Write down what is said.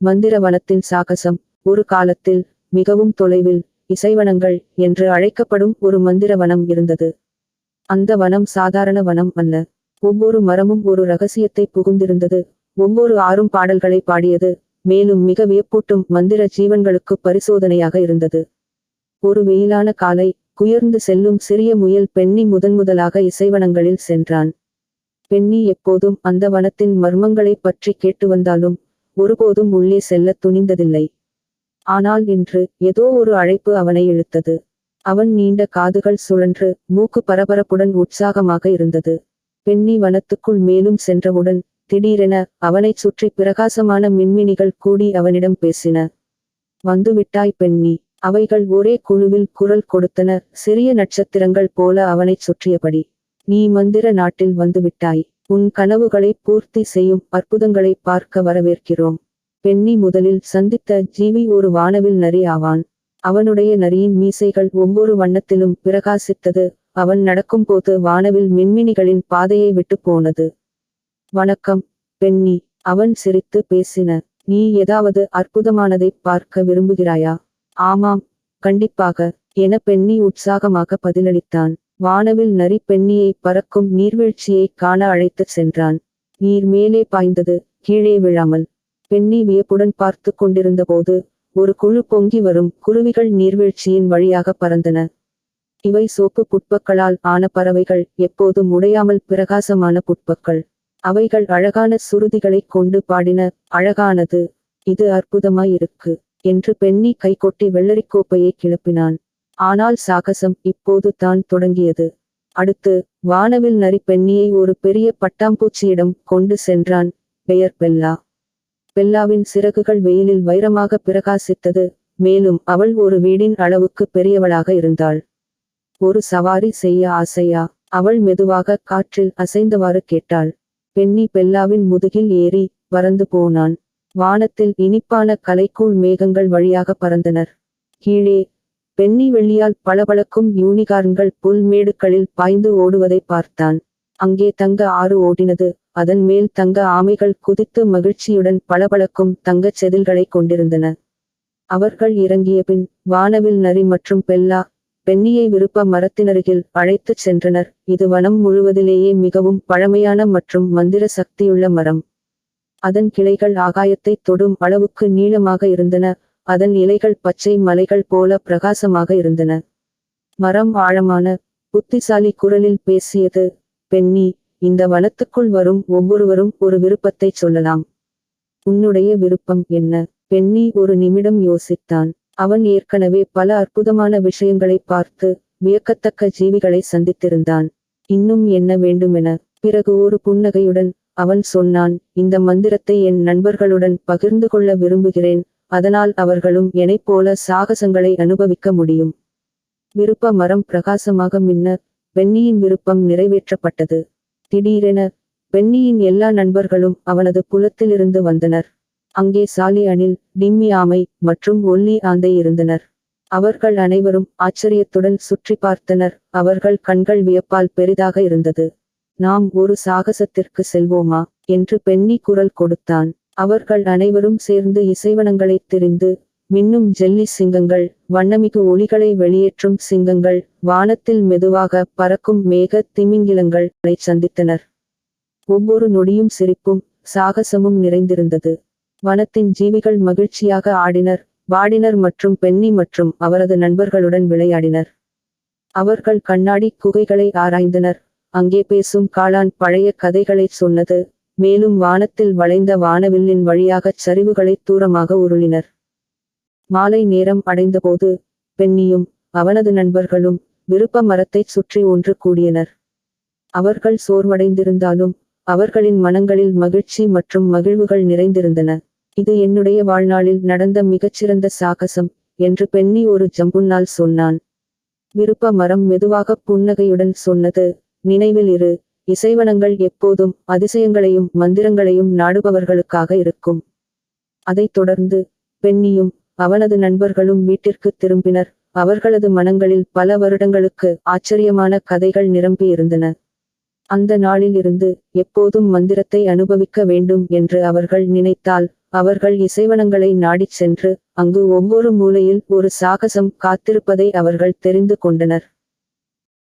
மந்திரவனத்தின் சாகசம். ஒரு காலத்தில் மிகவும் தொலைவில் இசைவனங்கள் என்று அழைக்கப்படும் ஒரு மந்திரவனம் இருந்தது. அந்த வனம் சாதாரண வனம் அல்ல. ஒவ்வொரு மரமும் ஒரு ரகசியத்தை புகுந்திருந்தது. ஒவ்வொரு ஆறும் பாடல்களை பாடியது. மேலும் மிக வியப்பூட்டும் மந்திர ஜீவன்களுக்கு பரிசோதனையாக இருந்தது. ஒரு வெயிலான காலை குயர்ந்து செல்லும் சிறிய முயல் பென்னி முதன்முதலாக இசைவனங்களில் சென்றான். பென்னி எப்போதும் அந்த வனத்தின் மர்மங்களை பற்றி கேட்டு வந்தாலும் ஒருபோதும் உள்ளே செல்ல துணிந்ததில்லை. ஆனால் இன்று ஏதோ ஒரு அழைப்பு அவனை இழுத்தது. அவன் நீண்ட காதுகள் சுழன்று மூக்கு பரபரப்புடன் உற்சாகமாக இருந்தது. பென்னி வனத்துக்குள் மேலும் சென்றவுடன் திடீரென அவனைச் சுற்றி பிரகாசமான மின்மினிகள் கூடி அவனிடம் பேசின. வந்துவிட்டாய் பென்னி. அவைகள் ஒரே குழுவில் குரல் கொடுத்தன, சிறிய நட்சத்திரங்கள் போல அவனைச் சுற்றியபடி. நீ மந்திர நாட்டில் வந்துவிட்டாய். உன் கனவுகளை பூர்த்தி செய்யும் அற்புதங்களை பார்க்க வரவேற்கிறோம். பென்னி முதலில் சந்தித்த ஜீவி ஒரு வானவில் நரி ஆவான். அவனுடைய நரியின் மீசைகள் ஒவ்வொரு வண்ணத்திலும் பிரகாசித்தது. அவன் நடக்கும்போது வானவில் மின்மினிகளின் பாதையை விட்டு போனது. வணக்கம் பென்னி. அவன் சிரித்து பேசின. நீ ஏதாவது அற்புதமானதைப் பார்க்க விரும்புகிறாயா? ஆமாம், கண்டிப்பாக என பென்னி உற்சாகமாக பதிலளித்தான். வானவில் நரி பென்னியை பறக்கும் நீர்வீழ்ச்சியை காண அழைத்துச் சென்றான். நீர் மேலே பாய்ந்தது, கீழே விழாமல். பென்னி வியப்புடன் பார்த்து கொண்டிருந்தபோது ஒரு குழு பொங்கி வரும் குருவிகள் நீர்வீழ்ச்சியின் வழியாக பறந்தன. இவை சோப்பு புட்பக்களால் ஆன பறவைகள், எப்போதும் உடையாமல் பிரகாசமான புட்பக்கள். அவைகள் அழகான சுருதிகளைக் கொண்டு பாடின. அழகானது, இது அற்புதமாயிருக்கு என்று பென்னி கைகொட்டி வெள்ளரிக்கோப்பையை கிளப்பினான். ஆனால் சாகசம் இப்போது தான் தொடங்கியது. அடுத்து வானவில் நரி பென்னியை ஒரு பெரிய பட்டாம்பூச்சியிடம் கொண்டு சென்றான். பெயர் பெல்லா. பெல்லாவின் சிறகுகள் வெயிலில் வைரமாக பிரகாசித்தது. மேலும் அவள் ஒரு வீடின் அளவுக்கு பெரியவளாக இருந்தாள். ஒரு சவாரி செய்ய ஆசையா? அவள் மெதுவாக காற்றில் அசைந்தவாறு கேட்டாள். பென்னி பெல்லாவின் முதுகில் ஏறி பறந்து போனான். வானத்தில் இனிப்பான கலைக்கூழ் மேகங்கள் வழியாக பறந்தனர். கீழே பென்னி வெள்ளியால் பளபளக்கும் யூனிகார்ன்கள் புல்மேடுகளில் பாய்ந்து ஓடுவதை பார்த்தான். அங்கே தங்க ஆறு ஓடினது. அதன் மேல் தங்க ஆமைகள் குதித்து மகிழ்ச்சியுடன் பளபளக்கும் தங்கச் செதில்களை கொண்டிருந்தன. அவர்கள் இறங்கிய பின் வானவில் நரி மற்றும் பெல்லா பென்னியை விருப்ப மரத்தினருகில் அழைத்துச் சென்றனர். இது வனம் முழுவதிலேயே மிகவும் பழமையான மற்றும் மந்திர சக்தியுள்ள மரம். அதன் கிளைகள் ஆகாயத்தை தொடும் அளவுக்கு நீளமாக இருந்தன. அதன் இலைகள் பச்சை மலைகள் போல பிரகாசமாக இருந்தன. மரம் ஆழமான புத்திசாலி குரலில் பேசியது. பென்னி, இந்த வனத்துக்குள் வரும் ஒவ்வொருவரும் ஒரு விருப்பத்தைச் சொல்லலாம். உன்னுடைய விருப்பம் என்ன? பென்னி ஒரு நிமிடம் யோசித்தான். அவன் ஏற்கனவே பல அற்புதமான விஷயங்களை பார்த்து வியக்கத்தக்க ஜீவிகளை சந்தித்திருந்தான். இன்னும் என்ன வேண்டுமென? பிறகு ஒரு புன்னகையுடன் அவன் சொன்னான், இந்த மந்திரத்தை என் நண்பர்களுடன் பகிர்ந்து கொள்ள விரும்புகிறேன். அதனால் அவர்களும் என்னைப் போல சாகசங்களை அனுபவிக்க முடியும். விருப்ப மரம் பிரகாசமாக மின்ன பென்னியின் விருப்பம் நிறைவேற்றப்பட்டது. திடீரென பென்னியின் எல்லா நண்பர்களும் அவனது புலத்திலிருந்து வந்தனர். அங்கே சாலி அணில், டிம்மி ஆமை மற்றும் ஒல்லி ஆந்தை இருந்தனர். அவர்கள் அனைவரும் ஆச்சரியத்துடன் சுற்றி பார்த்தனர். அவர்கள் கண்கள் வியப்பால் பெரிதாக இருந்தது. நாம் ஒரு சாகசத்திற்கு செல்வோமா என்று பென்னி குரல் கொடுத்தான். அவர்கள் அனைவரும் சேர்ந்து இசைவனங்களைத் திரிந்து மின்னும் ஜெல்லி சிங்கங்கள், வண்ணமிகு ஒளிகளை வெளியேற்றும் சிங்கங்கள், வானத்தில் மெதுவாக பறக்கும் மேக திமிங்கிலங்களை சந்தித்தனர். ஒவ்வொரு நொடியும் சிரிப்பும் சாகசமும் நிறைந்திருந்தது. வனத்தின் ஜீவிகள் மகிழ்ச்சியாக ஆடினர், பாடினர் மற்றும் பென்னி மற்றும் அவரது நண்பர்களுடன் விளையாடினர். அவர்கள் கண்ணாடி குகைகளை ஆராய்ந்தனர். அங்கே பேசும் காளான் பழைய கதைகளைச் சொன்னது. மேலும் வானத்தில் வளைந்த வானவில்லின் வழியாகச் சரிவுகளை தூரமாக உருளினர். மாலை நேரம் அடைந்தபோது பென்னியும் அவனது நண்பர்களும் விருப்ப மரத்தைச் சுற்றி ஒன்று கூடியனர். அவர்கள் சோர்வடைந்திருந்தாலும் அவர்களின் மனங்களில் மகிழ்ச்சி மற்றும் மகிழ்வுகள் நிறைந்திருந்தன. இது என்னுடைய வாழ்நாளில் நடந்த மிகச்சிறந்த சாகசம் என்று பென்னி ஒரு ஜம்புன்னால் சொன்னான். விருப்ப மரம் மெதுவாக புன்னகையுடன் சொன்னது, நினைவில் இரு, இசைவனங்கள் எப்போதும் அதிசயங்களையும் மந்திரங்களையும் நாடுபவர்களுக்காக இருக்கும். அதைத் தொடர்ந்து பென்னியும் அவனது நண்பர்களும் வீட்டிற்கு திரும்பினர். அவர்களது மனங்களில் பல வருடங்களுக்கு ஆச்சரியமான கதைகள் நிரம்பியிருந்தன. அந்த நாளில் இருந்து எப்போதும் மந்திரத்தை அனுபவிக்க வேண்டும் என்று அவர்கள் நினைத்தால் அவர்கள் இசைவனங்களை நாடிச் சென்று அங்கு ஒவ்வொரு மூலையில் ஒரு சாகசம் காத்திருப்பதை அவர்கள் தெரிந்து கொண்டனர்.